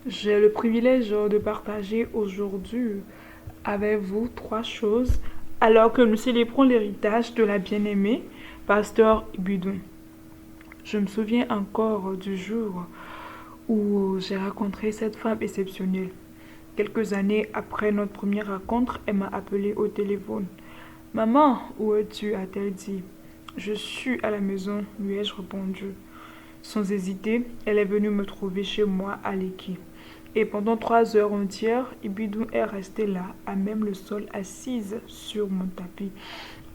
J'ai le privilège de partager aujourd'hui avec vous trois choses alors que nous célébrons l'héritage de la bien-aimée, pasteur Ibudun. Je me souviens encore du jour où j'ai rencontré cette femme exceptionnelle. Quelques années après notre première rencontre, elle m'a appelé au téléphone. Maman, où es-tu a-t-elle dit. Je suis à la maison, lui ai-je répondu. Sans hésiter, elle est venue me trouver chez moi à Lekki. Et pendant 3 heures entières, Ibidou est restée là, à même le sol, assise sur mon tapis.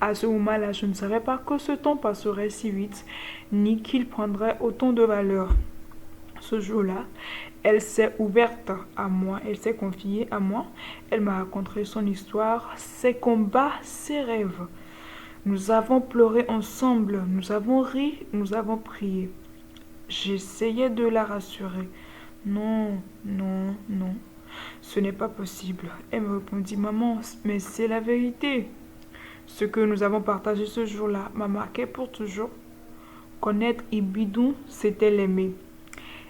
À ce moment-là, je ne savais pas que ce temps passerait si vite, ni qu'il prendrait autant de valeur. Ce jour-là, elle s'est ouverte à moi, elle s'est confiée à moi, elle m'a raconté son histoire, ses combats, ses rêves. Nous avons pleuré ensemble, nous avons ri, nous avons prié. J'essayais de la rassurer. Non, non, non, ce n'est pas possible. Elle me répondit, maman, mais c'est la vérité. Ce que nous avons partagé ce jour-là m'a marqué pour toujours. Connaître Ibidou, c'était l'aimer.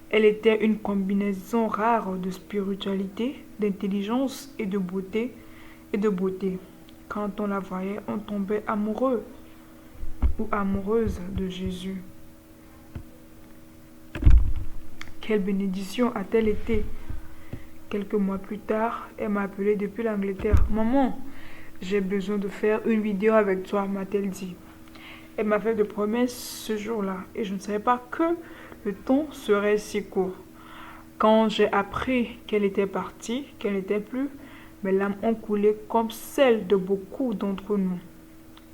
Elle était une combinaison rare de spiritualité, d'intelligence et de beauté. Quand on la voyait, on tombait amoureux ou amoureuse de Jésus. Quelle bénédiction a-t-elle été? Quelques mois plus tard, elle m'a appelé depuis l'Angleterre. Maman, j'ai besoin de faire une vidéo avec toi, m'a-t-elle dit. Elle m'a fait de promesses ce jour-là et je ne savais pas que le temps serait si court. Quand j'ai appris qu'elle était partie, qu'elle n'était plus, mes larmes ont coulé comme celles de beaucoup d'entre nous.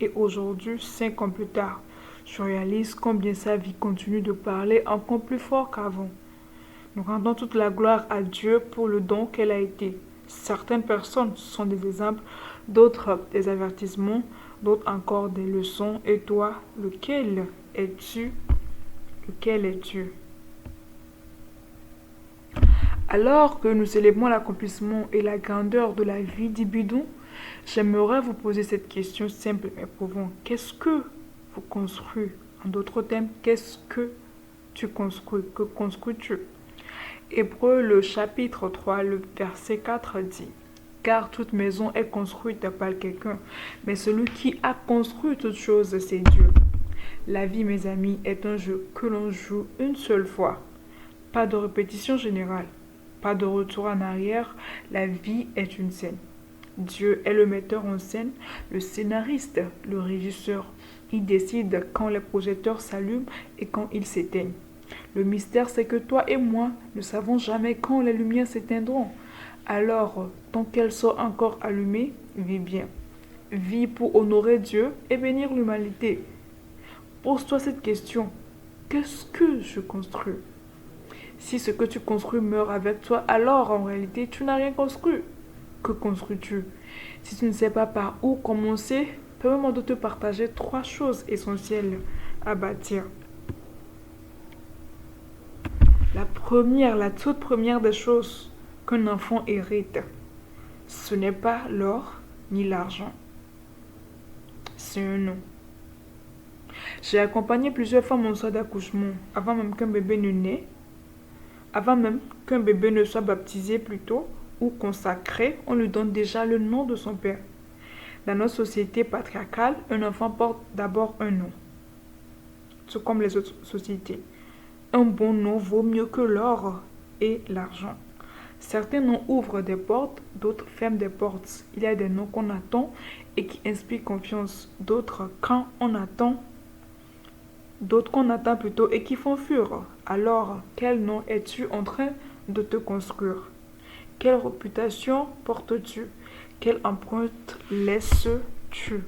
Et aujourd'hui, 5 ans plus tard, je réalise combien sa vie continue de parler encore plus fort qu'avant. Nous rendons toute la gloire à Dieu pour le don qu'elle a été. Certaines personnes sont des exemples, d'autres des avertissements, d'autres encore des leçons. Et toi, lequel es-tu? Lequel es-tu? Alors que nous célébrons l'accomplissement et la grandeur de la vie d'Ibidou, j'aimerais vous poser cette question simple mais profonde. Qu'est-ce que vous construisez? En d'autres termes, qu'est-ce que tu construis? Que construis-tu? Hébreu, le chapitre 3, le verset 4 dit, car toute maison est construite par quelqu'un, mais celui qui a construit toute chose, c'est Dieu. La vie, mes amis, est un jeu que l'on joue une seule fois. Pas de répétition générale, pas de retour en arrière, la vie est une scène. Dieu est le metteur en scène, le scénariste, le régisseur. Il décide quand les projecteurs s'allument et quand ils s'éteignent. Le mystère, c'est que toi et moi ne savons jamais quand les lumières s'éteindront. Alors, tant qu'elles sont encore allumées, vis bien. Vis pour honorer Dieu et bénir l'humanité. Pose-toi cette question. Qu'est-ce que je construis? Si ce que tu construis meurt avec toi, alors en réalité, tu n'as rien construit. Que construis-tu? Si tu ne sais pas par où commencer, permets-moi de te partager 3 choses essentielles à bâtir. La toute première des choses qu'un enfant hérite, ce n'est pas l'or ni l'argent, c'est un nom. J'ai accompagné plusieurs femmes en soins d'accouchement avant même qu'un bébé ne naisse, avant même qu'un bébé ne soit baptisé plutôt ou consacré, on lui donne déjà le nom de son père. Dans notre société patriarcale, un enfant porte d'abord un nom, tout comme les autres sociétés. Un bon nom vaut mieux que l'or et l'argent. Certains noms ouvrent des portes, d'autres ferment des portes. Il y a des noms qu'on attend et qui inspirent confiance, d'autres qu'on attend plutôt et qui font fuir. Alors, quel nom es-tu en train de te construire? Quelle réputation portes-tu? Quelle empreinte laisses-tu?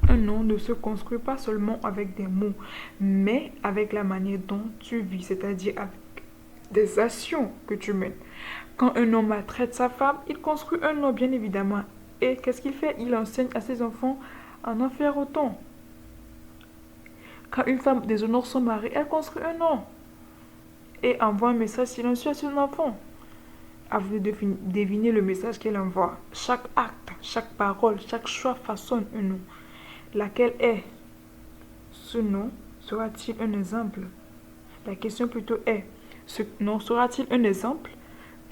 Un nom ne se construit pas seulement avec des mots, mais avec la manière dont tu vis, c'est-à-dire avec des actions que tu mènes. Quand un homme maltraite sa femme, il construit un nom, bien évidemment. Et qu'est-ce qu'il fait? Il enseigne à ses enfants à en faire autant. Quand une femme déshonore son mari, elle construit un nom et envoie un message silencieux à son enfant. À vous de deviner le message qu'elle envoie. Chaque acte, chaque parole, chaque choix façonne un nom. Laquelle est ce nom? Sera-t-il un exemple? La question plutôt est, ce nom sera-t-il un exemple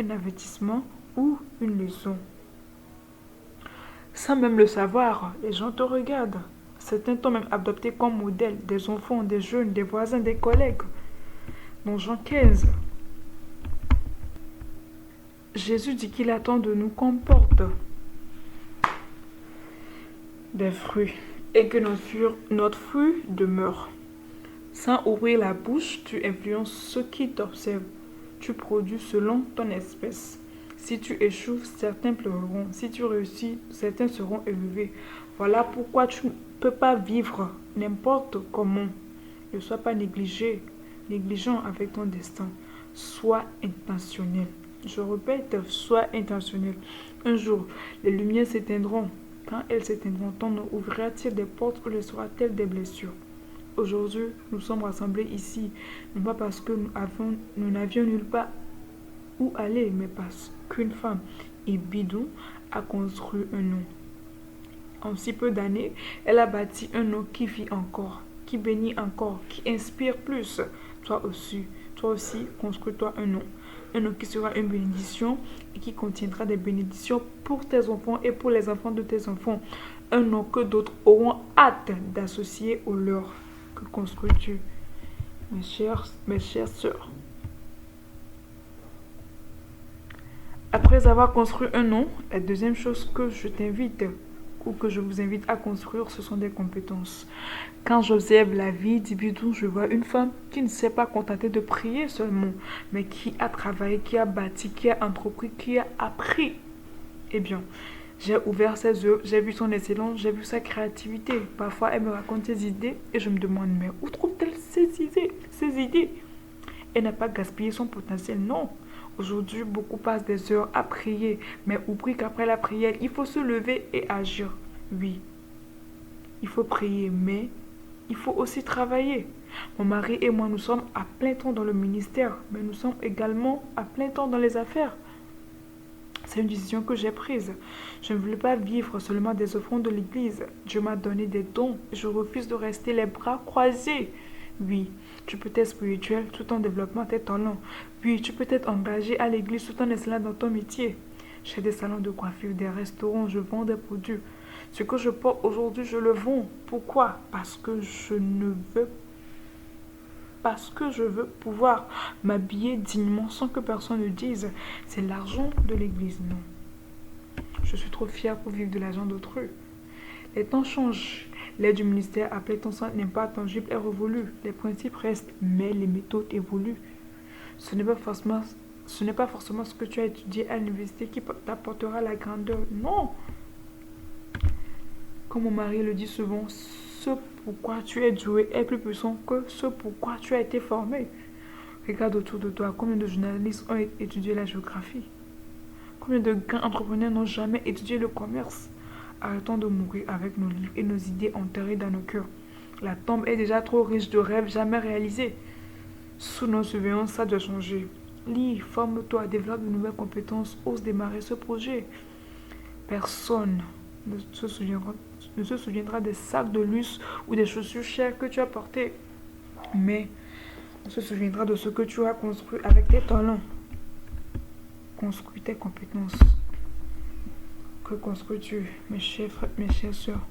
un avertissement ou une leçon. Sans même le savoir, les gens te regardent. Certains t'ont même adopté comme modèle, des enfants, des jeunes, des voisins, des collègues. Dans Jean 15, Jésus dit qu'il attend de nous qu'on porte des fruits et que notre fruit demeure. Sans ouvrir la bouche, tu influences ceux qui t'observent. Tu produis selon ton espèce. Si tu échoues, certains pleureront. Si tu réussis, certains seront élevés. Voilà pourquoi tu ne peux pas vivre n'importe comment. Ne sois pas négligent avec ton destin. Sois intentionnel. Je répète, sois intentionnel. Un jour, les lumières s'éteindront. Quand elles s'éteindront, ton nom ouvrira-t-il des portes ou leur sera-t-il des blessures? Aujourd'hui, nous sommes rassemblés ici, non pas parce que nous n'avions nulle part où aller, mais parce qu'une femme, Ibidou, a construit un nom. En si peu d'années, elle a bâti un nom qui vit encore, qui bénit encore, qui inspire plus. Toi aussi, construis-toi un nom qui sera une bénédiction et qui contiendra des bénédictions pour tes enfants et pour les enfants de tes enfants. Un nom que d'autres auront hâte d'associer au leur. Que construis-tu, mes chères sœurs? Après avoir construit un nom, la deuxième chose que je t'invite ou que je vous invite à construire, ce sont des compétences. Quand j'observe la vie d'Ibidou, je vois une femme qui ne s'est pas contentée de prier seulement, mais qui a travaillé, qui a bâti, qui a entrepris, qui a appris. Eh bien, j'ai ouvert ses œuvres, j'ai vu son excellence, j'ai vu sa créativité. Parfois, elle me raconte ses idées et je me demande, mais où trouve-t-elle ces idées? Elle n'a pas gaspillé son potentiel, non. Aujourd'hui, beaucoup passent des heures à prier, mais oublient qu'après la prière, il faut se lever et agir. Oui, il faut prier, mais il faut aussi travailler. Mon mari et moi, nous sommes à plein temps dans le ministère, mais nous sommes également à plein temps dans les affaires. C'est une décision que j'ai prise. Je ne voulais pas vivre seulement des offrandes de l'église. Dieu m'a donné des dons et je refuse de rester les bras croisés. Oui, tu peux être spirituel tout en développant tes talents. Oui, tu peux être engagé à l'église tout en excellant dans ton métier. J'ai des salons de coiffure, des restaurants, je vends des produits. Ce que je porte aujourd'hui, je le vends. Pourquoi? Parce que je veux pouvoir m'habiller dignement sans que personne ne dise c'est l'argent de l'église. Non. Je suis trop fière pour vivre de l'argent d'autrui. Les temps changent. L'aide du ministère appelé ton sang n'est pas tangible et révolu. Les principes restent, mais les méthodes évoluent. Ce n'est pas forcément ce que tu as étudié à l'université qui t'apportera la grandeur. Non. Comme mon mari le dit souvent, ce pourquoi tu es doué est plus puissant que ce pourquoi tu as été formé. Regarde autour de toi, combien de journalistes ont étudié la géographie? Combien de grands entrepreneurs n'ont jamais étudié le commerce? Arrêtons de mourir avec nos livres et nos idées enterrées dans nos cœurs. La tombe est déjà trop riche de rêves jamais réalisés. Sous nos surveillances, ça doit changer. Lis, forme-toi, développe de nouvelles compétences, ose démarrer ce projet. Personne ne se souviendra des sacs de luxe ou des chaussures chères que tu as portées. Mais on se souviendra de ce que tu as construit avec tes talents. Construis tes compétences. Que construis-tu, mes chères sœurs?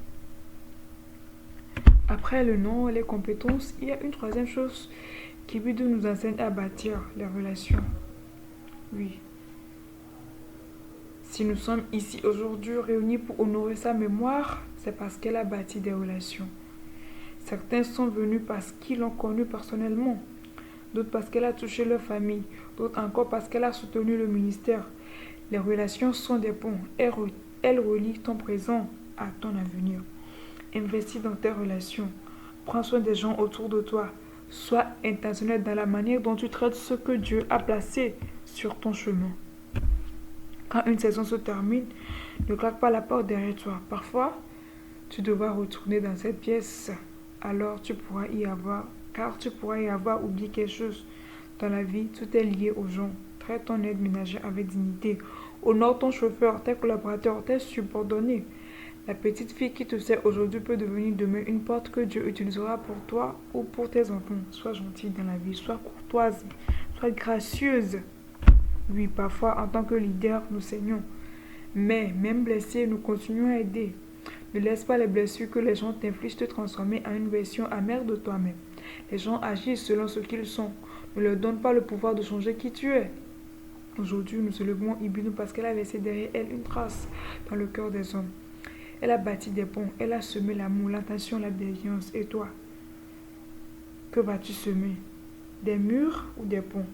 Après le nom et les compétences, il y a une troisième chose qui nous enseigne à bâtir les relations. Oui. Si nous sommes ici aujourd'hui réunis pour honorer sa mémoire, c'est parce qu'elle a bâti des relations. Certains sont venus parce qu'ils l'ont connue personnellement, d'autres parce qu'elle a touché leur famille, d'autres encore parce qu'elle a soutenu le ministère. Les relations sont des ponts. Elles relient ton présent à ton avenir. Investis dans tes relations. Prends soin des gens autour de toi. Sois intentionnel dans la manière dont tu traites ce que Dieu a placé sur ton chemin. Quand une saison se termine, ne claque pas la porte derrière toi. Parfois, tu devras retourner dans cette pièce. Alors tu pourras y avoir oublié quelque chose. Dans la vie, tout est lié aux gens. Traite ton aide ménagère avec dignité. Honore ton chauffeur, tes collaborateurs, tes subordonnés. La petite fille qui te sert aujourd'hui peut devenir demain une porte que Dieu utilisera pour toi ou pour tes enfants. Sois gentille dans la vie, sois courtoise, sois gracieuse. Oui, parfois, en tant que leader, nous saignons. Mais, même blessés, nous continuons à aider. Ne laisse pas les blessures que les gens t'infligent te transformer en une version amère de toi-même. Les gens agissent selon ce qu'ils sont. Ne leur donne pas le pouvoir de changer qui tu es. Aujourd'hui, nous célébrons Ibinu parce qu'elle a laissé derrière elle une trace dans le cœur des hommes. Elle a bâti des ponts, elle a semé l'amour, l'attention, la bienveillance. Et toi, que vas-tu semer? Des murs ou des ponts?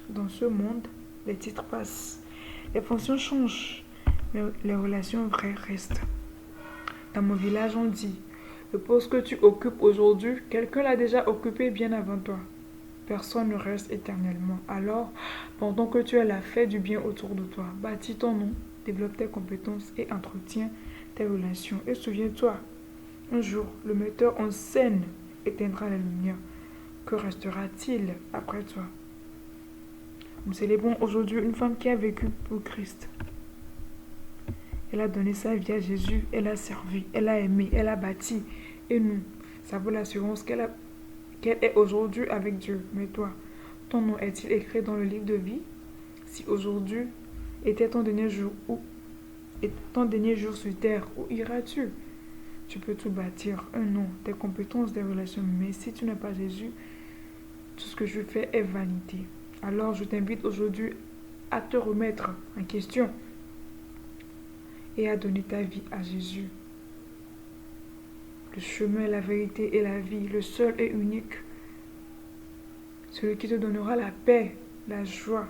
Dans ce monde, les titres passent, les fonctions changent, mais les relations vraies restent. Dans mon village, on dit, le poste que tu occupes aujourd'hui, quelqu'un l'a déjà occupé bien avant toi. Personne ne reste éternellement. Alors, pendant que tu es là, fais du bien autour de toi. Bâtis ton nom, développe tes compétences et entretiens tes relations. Et souviens-toi, un jour, le metteur en scène éteindra la lumière. Que restera-t-il après toi? Nous célébrons aujourd'hui une femme qui a vécu pour Christ. Elle a donné sa vie à Jésus, elle a servi, elle a aimé, elle a bâti. Et nous, ça vaut l'assurance qu'elle est aujourd'hui avec Dieu. Mais toi, ton nom est-il écrit dans le livre de vie? Si aujourd'hui était ton dernier jour sur terre, où iras-tu? Tu peux tout bâtir, un nom, des compétences, des relations. Mais si tu n'as pas Jésus, tout ce que je fais est vanité. Alors je t'invite aujourd'hui à te remettre en question et à donner ta vie à Jésus. Le chemin, la vérité et la vie, le seul et unique. Celui qui te donnera la paix, la joie.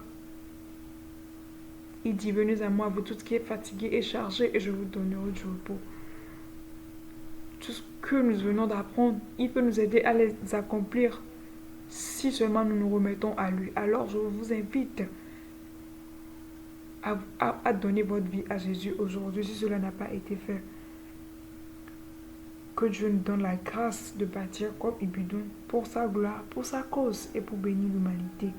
Il dit, venez à moi, vous tous qui êtes fatigués et chargés, et je vous donnerai du repos. Tout ce que nous venons d'apprendre, il peut nous aider à les accomplir si seulement nous nous remettons à lui. Alors je vous invite à donner votre vie à Jésus aujourd'hui si cela n'a pas été fait. Que Dieu nous donne la grâce de bâtir comme Ibidon pour sa gloire, pour sa cause et pour bénir l'humanité.